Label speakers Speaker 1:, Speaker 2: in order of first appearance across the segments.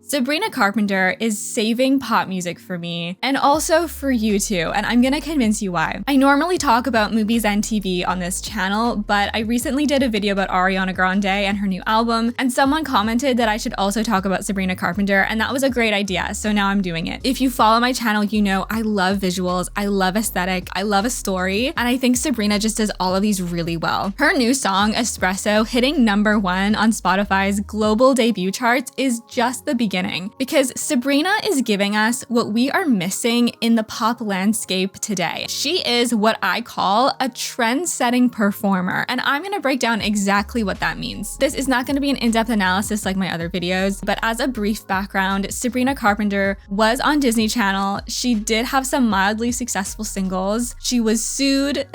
Speaker 1: Sabrina Carpenter is saving pop music for me, and also for you too, and I'm gonna convince you why. I normally talk about movies and TV on this channel, but I recently did a video about Ariana Grande and her new album, and someone commented that I should also talk about Sabrina Carpenter, and that was a great idea, so now I'm doing it. If you follow my channel, you know I love visuals, I love aesthetic, I love a story, and I think Sabrina just does all of these really well. Her new song, Espresso, hitting #1 on Spotify's global debut charts is just the beginning, because Sabrina is giving us what we are missing in the pop landscape today. She is what I call a trend-setting performer, and I'm gonna break down exactly what that means. This is not gonna be an in-depth analysis like my other videos, but as a brief background, Sabrina Carpenter was on Disney Channel. She did have some mildly successful singles. She was sued.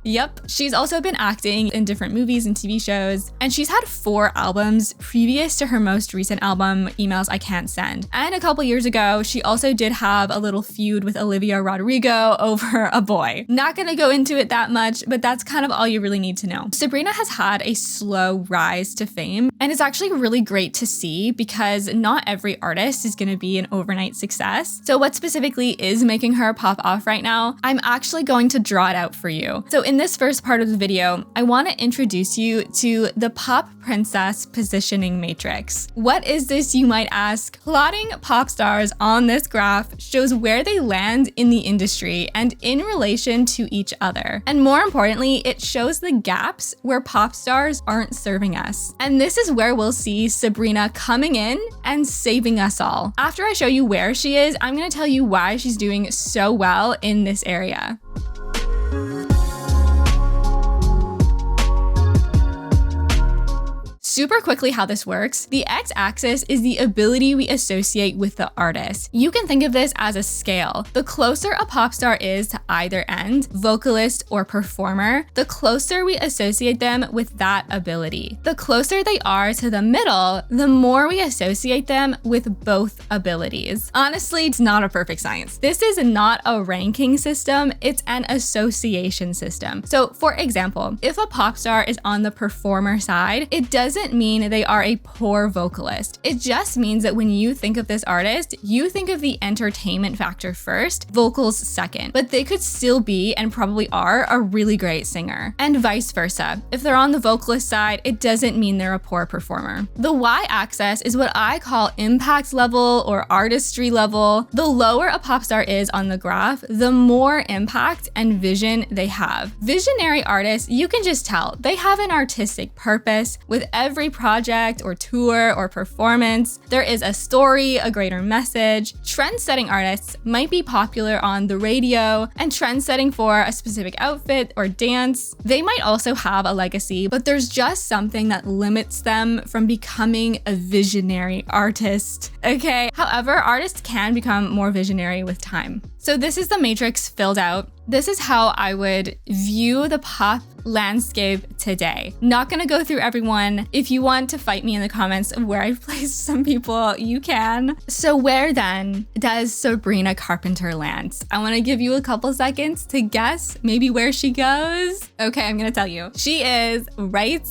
Speaker 1: Yep. She's also been acting in different movies and TV shows, and she's had 4 albums previous to her most recent album, Emails I Can't Send. And a couple years ago, she also did have a little feud with Olivia Rodrigo over a boy. Not gonna go into it that much, but that's kind of all you really need to know. Sabrina has had a slow rise to fame, and it's actually really great to see because not every artist is gonna be an overnight success. So what specifically is making her pop off right now? I'm actually going to draw it out for you. So in this first part of the video, I want to introduce you to the pop princess positioning matrix. What is this, you might ask? Plotting pop stars on this graph shows where they land in the industry and in relation to each other. And more importantly, it shows the gaps where pop stars aren't serving us. And this is where we'll see Sabrina coming in and saving us all. After I show you where she is, I'm going to tell you why she's doing so well in this area. Super quickly how this works, the x-axis is the ability we associate with the artist. You can think of this as a scale. The closer a pop star is to either end, vocalist or performer, the closer we associate them with that ability. The closer they are to the middle, the more we associate them with both abilities. Honestly, it's not a perfect science. This is not a ranking system, it's an association system. So for example, if a pop star is on the performer side, it doesn't mean they are a poor vocalist. It just means that when you think of this artist, you think of the entertainment factor first, vocals second, but they could still be, and probably are, a really great singer. And vice versa. If they're on the vocalist side, it doesn't mean they're a poor performer. The y-axis is what I call impact level or artistry level. The lower a pop star is on the graph, the more impact and vision they have. Visionary artists, you can just tell, they have an artistic purpose. With every project or tour or performance, there is a story, a greater message. Trend-setting artists might be popular on the radio and trend-setting for a specific outfit or dance. They might also have a legacy, but there's just something that limits them from becoming a visionary artist. Okay, however, artists can become more visionary with time. So this is the matrix filled out. This is how I would view the pop landscape today. Not gonna go through everyone. If you want to fight me in the comments of where I've placed some people, you can. So where then does Sabrina Carpenter land? I wanna give you a couple seconds to guess maybe where she goes. Okay, I'm gonna tell you. She is right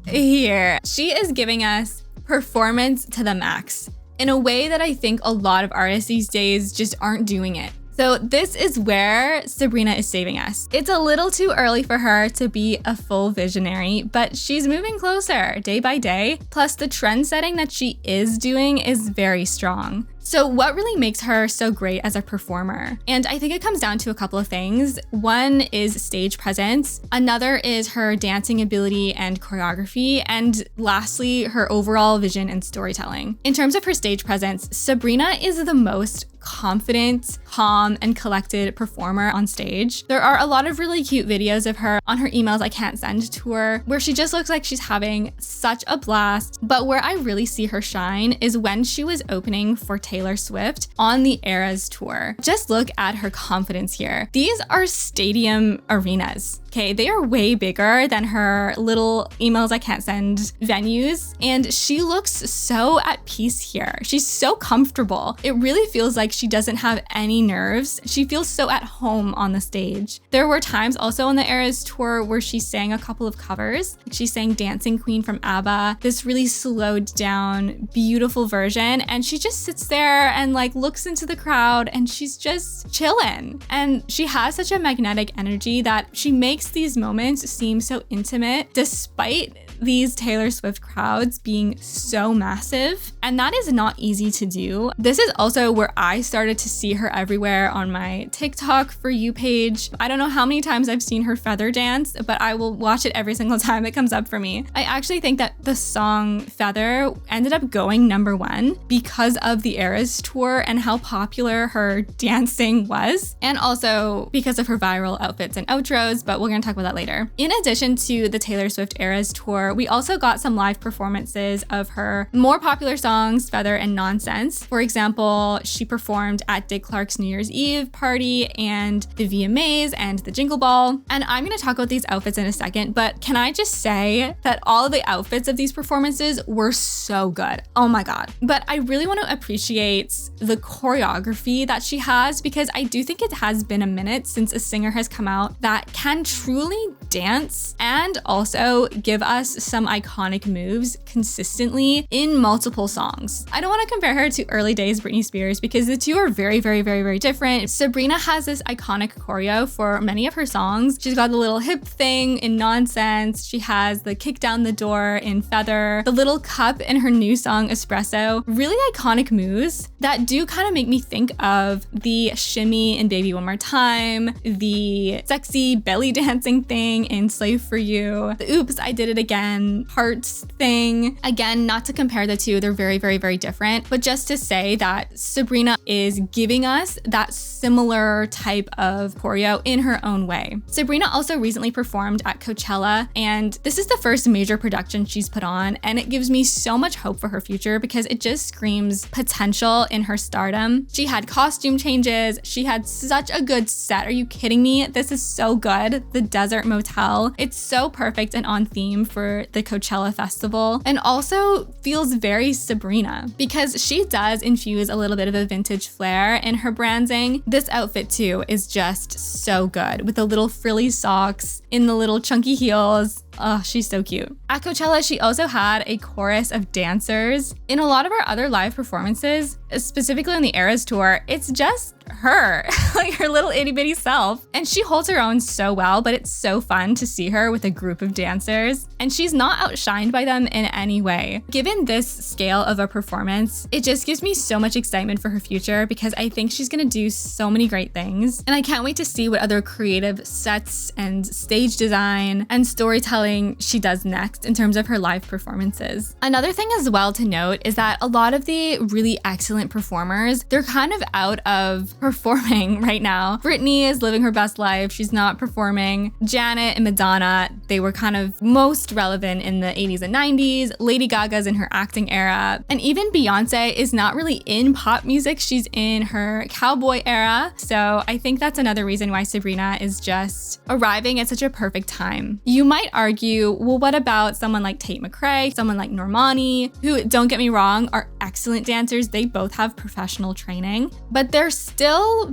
Speaker 1: here. She is giving us performance to the max in a way that I think a lot of artists these days just aren't doing it. So this is where Sabrina is saving us. It's a little too early for her to be a full visionary, but she's moving closer day by day. Plus the trend setting that she is doing is very strong. So what really makes her so great as a performer? And I think it comes down to a couple of things. One is stage presence. Another is her dancing ability and choreography. And lastly, her overall vision and storytelling. In terms of her stage presence, Sabrina is the most confident, calm, and collected performer on stage. There are a lot of really cute videos of her on her Emails I Can't Send tour where she just looks like she's having such a blast. But where I really see her shine is when she was opening for Taylor Swift on the Eras tour. Just look at her confidence here. These are stadium arenas. Okay, they are way bigger than her little emails I can't send venues, and she looks so at peace here. She's so comfortable. It really feels like she doesn't have any nerves. She feels so at home on the stage. There were times also on the Eras tour where she sang a couple of covers. She sang Dancing Queen from ABBA, this really slowed down, beautiful version, and she just sits there and like looks into the crowd and she's just chilling. And she has such a magnetic energy that she makes these moments seem so intimate despite these Taylor Swift crowds being so massive. And that is not easy to do. This is also where I started to see her everywhere on my TikTok For You page. I don't know how many times I've seen her feather dance, but I will watch it every single time it comes up for me. I actually think that the song Feather ended up going #1 because of the Eras tour and how popular her dancing was, and also because of her viral outfits and outros, but we're gonna talk about that later. In addition to the Taylor Swift Eras tour, we also got some live performances of her more popular songs, Feather and Nonsense. For example, she performed at Dick Clark's New Year's Eve party and the VMAs and the Jingle Ball. And I'm gonna talk about these outfits in a second, but can I just say that all of the outfits of these performances were so good. Oh my God. But I really want to appreciate the choreography that she has, because I do think it has been a minute since a singer has come out that can truly dance and also give us some iconic moves consistently in multiple songs. I don't want to compare her to early days Britney Spears because the two are very, very, very, very different. Sabrina has this iconic choreo for many of her songs. She's got the little hip thing in Nonsense. She has the kick down the door in Feather, the little cup in her new song Espresso. Really iconic moves that do kind of make me think of the shimmy in Baby One More Time, the sexy belly dancing thing in Slave For You, the oops, I did it again hearts thing. Again, not to compare the two, they're very, very, very different, but just to say that Sabrina is giving us that similar type of choreo in her own way. Sabrina also recently performed at Coachella, and this is the first major production she's put on, and it gives me so much hope for her future because it just screams potential in her stardom. She had costume changes. She had such a good set. Are you kidding me? This is so good. The Desert Motel. It's so perfect and on theme for the Coachella festival, and also feels very Sabrina because she does infuse a little bit of a vintage flair in her branding. This outfit too is just so good with the little frilly socks in the little chunky heels. Oh, she's so cute. At Coachella, she also had a chorus of dancers. In a lot of her other live performances, specifically on the Eras tour, it's just her, like her little itty bitty self. And she holds her own so well, but it's so fun to see her with a group of dancers. And she's not outshined by them in any way. Given this scale of a performance, it just gives me so much excitement for her future because I think she's gonna do so many great things. And I can't wait to see what other creative sets and stage design and storytelling she does next in terms of her live performances. Another thing as well to note is that a lot of the really excellent performers, they're kind of out of performing right now. Britney is living her best life. She's not performing. Janet and Madonna, they were kind of most relevant in the 80s and 90s. Lady Gaga's in her acting era. And even Beyonce is not really in pop music. She's in her cowboy era. So I think that's another reason why Sabrina is just arriving at such a perfect time. You might argue, well, what about someone like Tate McRae, someone like Normani, who, don't get me wrong, are excellent dancers. They both have professional training, but they're still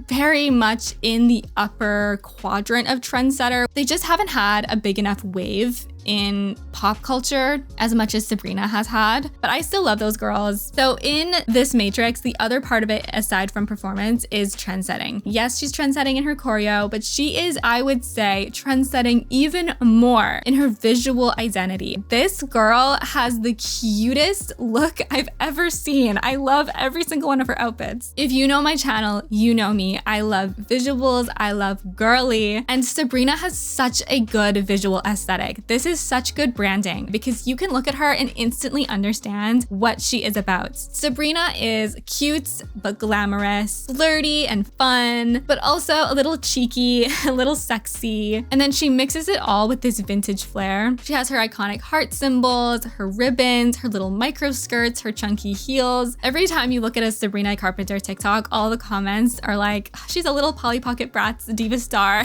Speaker 1: very much in the upper quadrant of trendsetter. They just haven't had a big enough wave in pop culture as much as Sabrina has had, but I still love those girls. So in this matrix, the other part of it, aside from performance, is trendsetting. Yes, she's trendsetting in her choreo, but she is, I would say, trendsetting even more in her visual identity. This girl has the cutest look I've ever seen. I love every single one of her outfits. If you know my channel, you know me. I love visuals, I love girly, and Sabrina has such a good visual aesthetic. This is is such good branding because you can look at her and instantly understand what she is about. Sabrina is cute but glamorous, flirty and fun, but also a little cheeky, a little sexy. And then she mixes it all with this vintage flair. She has her iconic heart symbols, her ribbons, her little micro skirts, her chunky heels. Every time you look at a Sabrina Carpenter TikTok, all the comments are like, she's a little Polly Pocket Bratz diva star.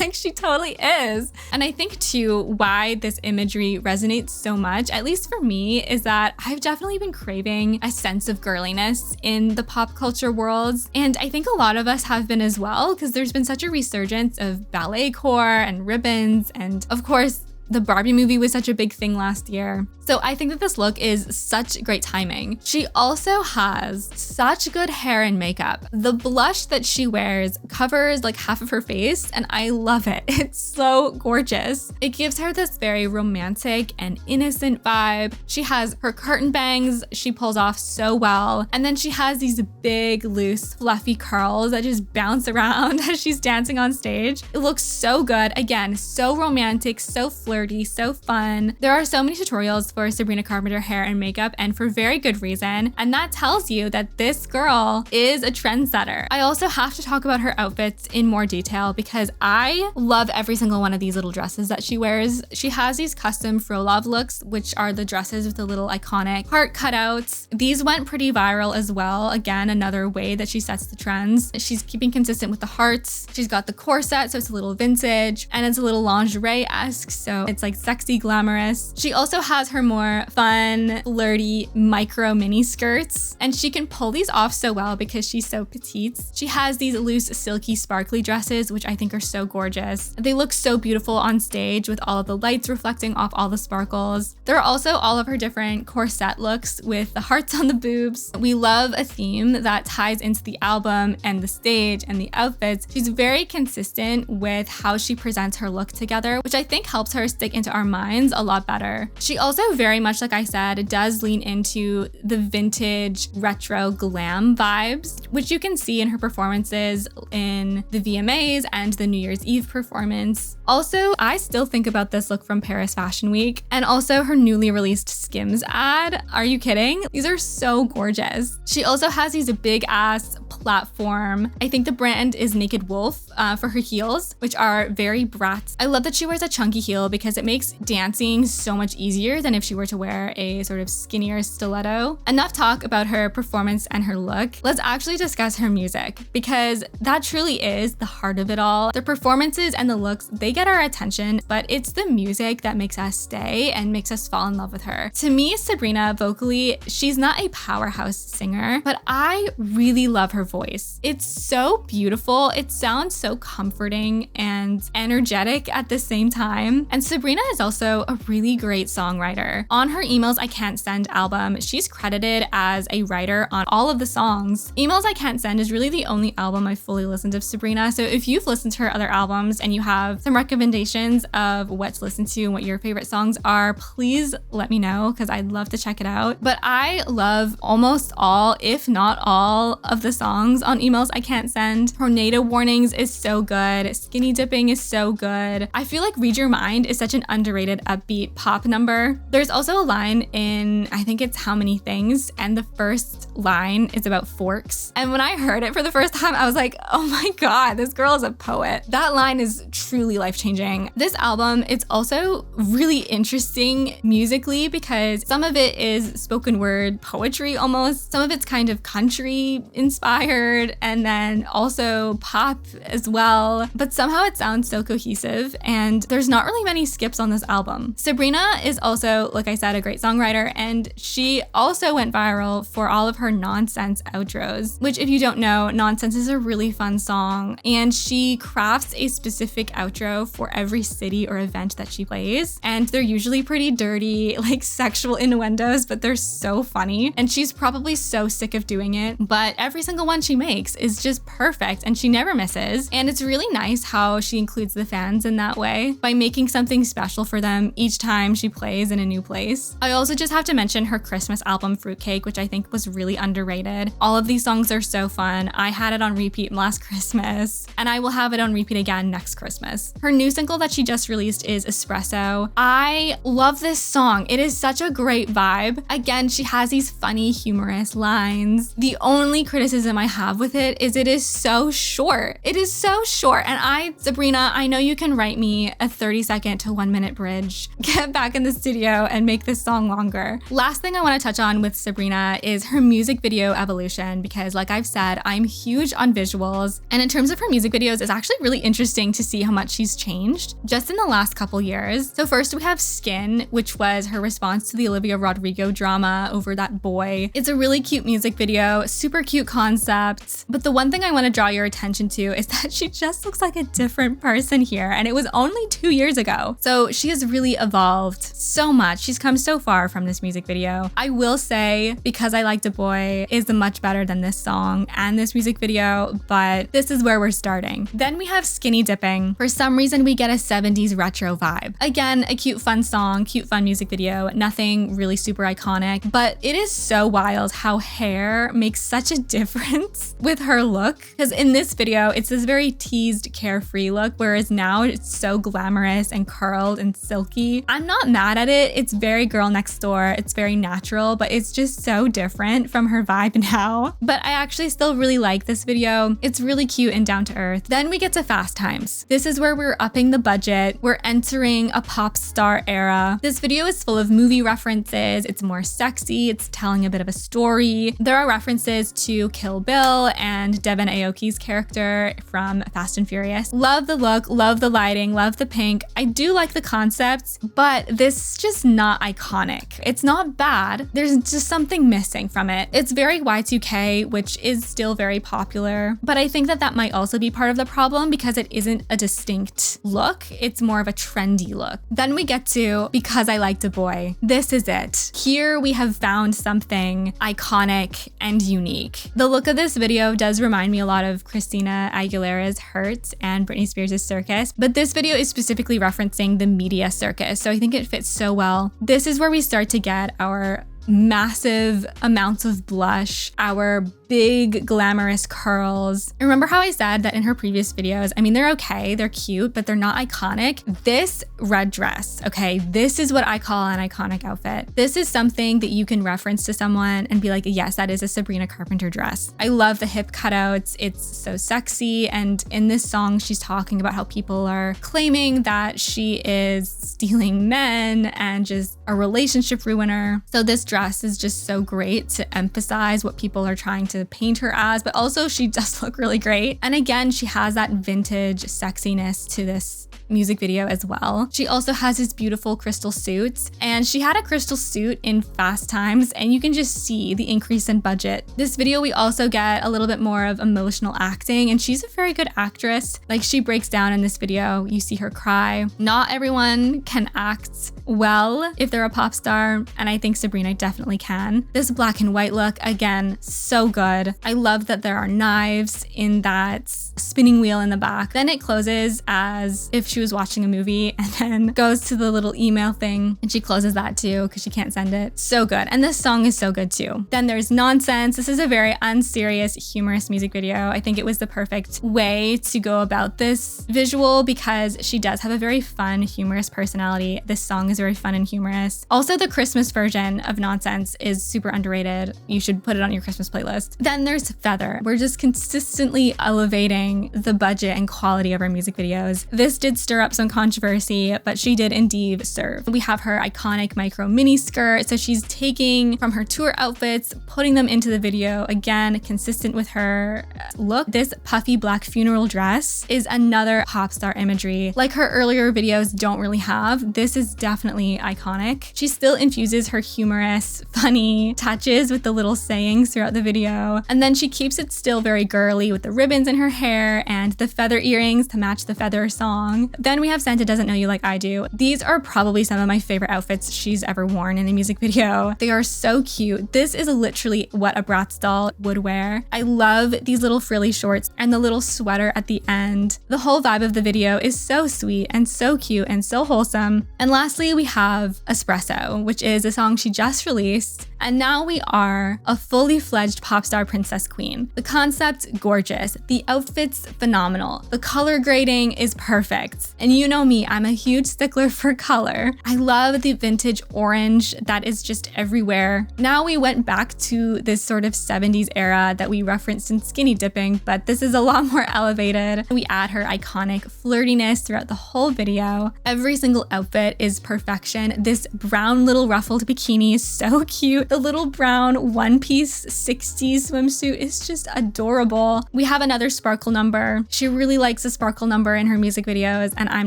Speaker 1: Like she totally is. And I think too, why this imagery resonates so much, at least for me, is that I've definitely been craving a sense of girliness in the pop culture world. And I think a lot of us have been as well, because there's been such a resurgence of ballet core and ribbons. And of course, the Barbie movie was such a big thing last year. So I think that this look is such great timing. She also has such good hair and makeup. The blush that she wears covers like half of her face, and I love it. It's so gorgeous. It gives her this very romantic and innocent vibe. She has her curtain bangs she pulls off so well. And then she has these big, loose, fluffy curls that just bounce around as she's dancing on stage. It looks so good. Again, so romantic, so flirty, so fun. There are so many tutorials for Sabrina Carpenter hair and makeup, and for very good reason. And that tells you that this girl is a trendsetter. I also have to talk about her outfits in more detail because I love every single one of these little dresses that she wears. She has these custom Frolov looks, which are the dresses with the little iconic heart cutouts. These went pretty viral as well. Again, another way that she sets the trends. She's keeping consistent with the hearts. She's got the corset, so it's a little vintage, and it's a little lingerie-esque, so it's like sexy, glamorous. She also has her more fun, flirty, micro mini skirts, and she can pull these off so well because she's so petite. She has these loose, silky, sparkly dresses, which I think are so gorgeous. They look so beautiful on stage with all of the lights reflecting off all the sparkles. There are also all of her different corset looks with the hearts on the boobs. We love a theme that ties into the album and the stage and the outfits. She's very consistent with how she presents her look together, which I think helps her stick into our minds a lot better. She also very much, like I said, does lean into the vintage retro glam vibes, which you can see in her performances in the VMAs and the New Year's Eve performance. Also, I still think about this look from Paris Fashion Week and also her newly released Skims ad. Are you kidding? These are so gorgeous. She also has these big ass platform. I think the brand is Naked Wolf for her heels, which are very Bratz. I love that she wears a chunky heel because it makes dancing so much easier than if she were to wear a sort of skinnier stiletto. Enough talk about her performance and her look. Let's actually discuss her music because that truly is the heart of it all. The performances and the looks, they get our attention, but it's the music that makes us stay and makes us fall in love with her. To me, Sabrina, vocally, she's not a powerhouse singer, but I really love her voice. It's so beautiful. It sounds so comforting and energetic at the same time. And Sabrina is also a really great songwriter. On her Emails I Can't Send album, she's credited as a writer on all of the songs. Emails I Can't Send is really the only album I've fully listened to Sabrina. So if you've listened to her other albums and you have some recommendations of what to listen to and what your favorite songs are, please let me know because I'd love to check it out. But I love almost all, if not all, of the songs on Emails I Can't Send. Tornado Warnings is so good. Skinny Dipping is so good. I feel like Read Your Mind is such an underrated upbeat pop number. There's also a line in, I think it's How Many Things, and the first line is about forks. And when I heard it for the first time, I was like, oh my God, this girl is a poet. That line is truly life-changing. This album, it's also really interesting musically because some of it is spoken word poetry almost. Some of it's kind of country inspired and then also pop as well. But somehow it sounds so cohesive and there's not really many skips on this album. Sabrina is also, like I said, a great songwriter, and she also went viral for all of her Nonsense outros, which if you don't know, Nonsense is a really fun song, and she crafts a specific outro for every city or event that she plays, and they're usually pretty dirty, like sexual innuendos, but they're so funny, and she's probably so sick of doing it, but every single one one she makes is just perfect and she never misses. And it's really nice how she includes the fans in that way by making something special for them each time she plays in a new place. I also just have to mention her Christmas album Fruitcake, which I think was really underrated. All of these songs are so fun. I had it on repeat last Christmas and I will have it on repeat again next Christmas. Her new single that she just released is Espresso. I love this song. It is such a great vibe. Again, she has these funny, humorous lines. The only criticism I have with it is so short. It is so short. And Sabrina, I know you can write me a 30-second to 1-minute bridge. Get back in the studio and make this song longer. Last thing I want to touch on with Sabrina is her music video evolution, because like I've said, I'm huge on visuals. And in terms of her music videos, it's actually really interesting to see how much she's changed just in the last couple years. So first we have Skin, which was her response to the Olivia Rodrigo drama over that boy. It's a really cute music video, super cute concept. But the one thing I want to draw your attention to is that she just looks like a different person here. And it was only 2 years ago. So she has really evolved so much. She's come so far from this music video. I will say, Because I Liked a Boy is much better than this song and this music video, but this is where we're starting. Then we have Skinny Dipping. For some reason, we get a 70s retro vibe. Again, a cute, fun song, cute, fun music video, nothing really super iconic, but it is so wild how hair makes such a difference with her look. Because in this video, it's this very teased, carefree look, whereas now it's so glamorous and curled and silky. I'm not mad at it. It's very girl next door. It's very natural, but it's just so different from her vibe now. But I actually still really like this video. It's really cute and down to earth. Then we get to Fast Times. This is where we're upping the budget. We're entering a pop star era. This video is full of movie references. It's more sexy. It's telling a bit of a story. There are references to Kill Bill and Devon Aoki's character from Fast and Furious. Love the look, love the lighting, love the pink. I do like the concept, but this is just not iconic. It's not bad. There's just something missing from it. It's very Y2K, which is still very popular, but I think that might also be part of the problem because it isn't a distinct look. It's more of a trendy look. Then we get to Because I Liked a Boy. This is it. Here we have found something iconic and unique. The look of this video does remind me a lot of Christina Aguilera's Hurt and Britney Spears' Circus, but this video is specifically referencing the media circus, so I think it fits so well. This is where we start to get our massive amounts of blush, our big glamorous curls. Remember how I said that in her previous videos, I mean, they're okay, they're cute, but they're not iconic. This red dress, okay, this is what I call an iconic outfit. This is something that you can reference to someone and be like, yes, that is a Sabrina Carpenter dress. I love the hip cutouts. It's so sexy. And in this song, she's talking about how people are claiming that she is stealing men and just a relationship ruiner. So this dress is just so great to emphasize what people are trying to paint her as, but also she does look really great. And again, she has that vintage sexiness to this music video as well. She also has this beautiful crystal suit, and she had a crystal suit in Fast Times, and you can just see the increase in budget. This video, we also get a little bit more of emotional acting, and she's a very good actress. Like, she breaks down in this video, you see her cry. Not everyone can act well if they're a pop star, and I think Sabrina definitely can. This black and white look, again, so good. I love that there are knives in that spinning wheel in the back. Then it closes as if she was watching a movie, and then goes to the little email thing, and she closes that too because she can't send it. So good. And this song is so good too. Then there's Nonsense. This is a very unserious, humorous music video. I think it was the perfect way to go about this visual because she does have a very fun, humorous personality. This song is very fun and humorous. Also, the Christmas version of Nonsense is super underrated. You should put it on your Christmas playlist. Then there's Feather. We're just consistently elevating the budget and quality of our music videos. This did stir up some controversy, but she did indeed serve. We have her iconic micro mini skirt. So she's taking from her tour outfits, putting them into the video. Again, consistent with her look. This puffy black funeral dress is another pop star imagery. Like her earlier videos don't really have. This is definitely iconic. She still infuses her humorous, funny touches with the little sayings throughout the video. And then she keeps it still very girly with the ribbons in her hair and the feather earrings to match the Feather song. Then we have Santa Doesn't Know You Like I Do. These are probably some of my favorite outfits she's ever worn in a music video. They are so cute. This is literally what a Bratz doll would wear. I love these little frilly shorts and the little sweater at the end. The whole vibe of the video is so sweet and so cute and so wholesome. And lastly, we have Espresso, which is a song she just released. And now we are a fully fledged pop star princess queen. The concept, gorgeous. The outfits, phenomenal. The color grading is perfect. And you know me, I'm a huge stickler for color. I love the vintage orange that is just everywhere. Now we went back to this sort of 70s era that we referenced in Skinny Dipping, but this is a lot more elevated. We add her iconic flirtiness throughout the whole video. Every single outfit is perfection. This brown little ruffled bikini is so cute. The little brown one-piece 60s swimsuit is just adorable. We have another sparkle number. She really likes a sparkle number in her music videos, and I'm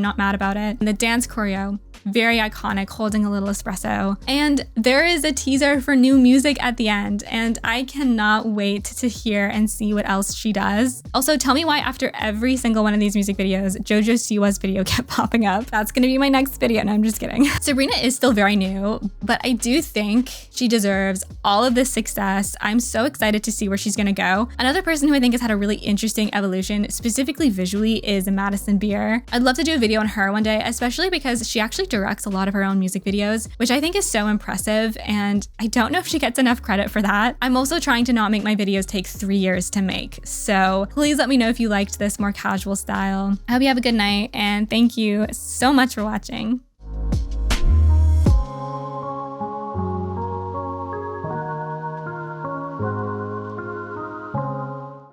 Speaker 1: not mad about it. And the dance choreo, very iconic, holding a little espresso. And there is a teaser for new music at the end, and I cannot wait to hear and see what else she does. Also, tell me why after every single one of these music videos, JoJo Siwa's video kept popping up. That's gonna be my next video. No, I'm just kidding. Sabrina is still very new, but I do think she deserves all of this success. I'm so excited to see where she's gonna go. Another person who I think has had a really interesting evolution, specifically visually, is Madison Beer. I'd love to do a video on her one day, especially because she actually directs a lot of her own music videos, which I think is so impressive, and I don't know if she gets enough credit for that. I'm also trying to not make my videos take 3 years to make, so please let me know if you liked this more casual style. I hope you have a good night, and thank you so much for watching.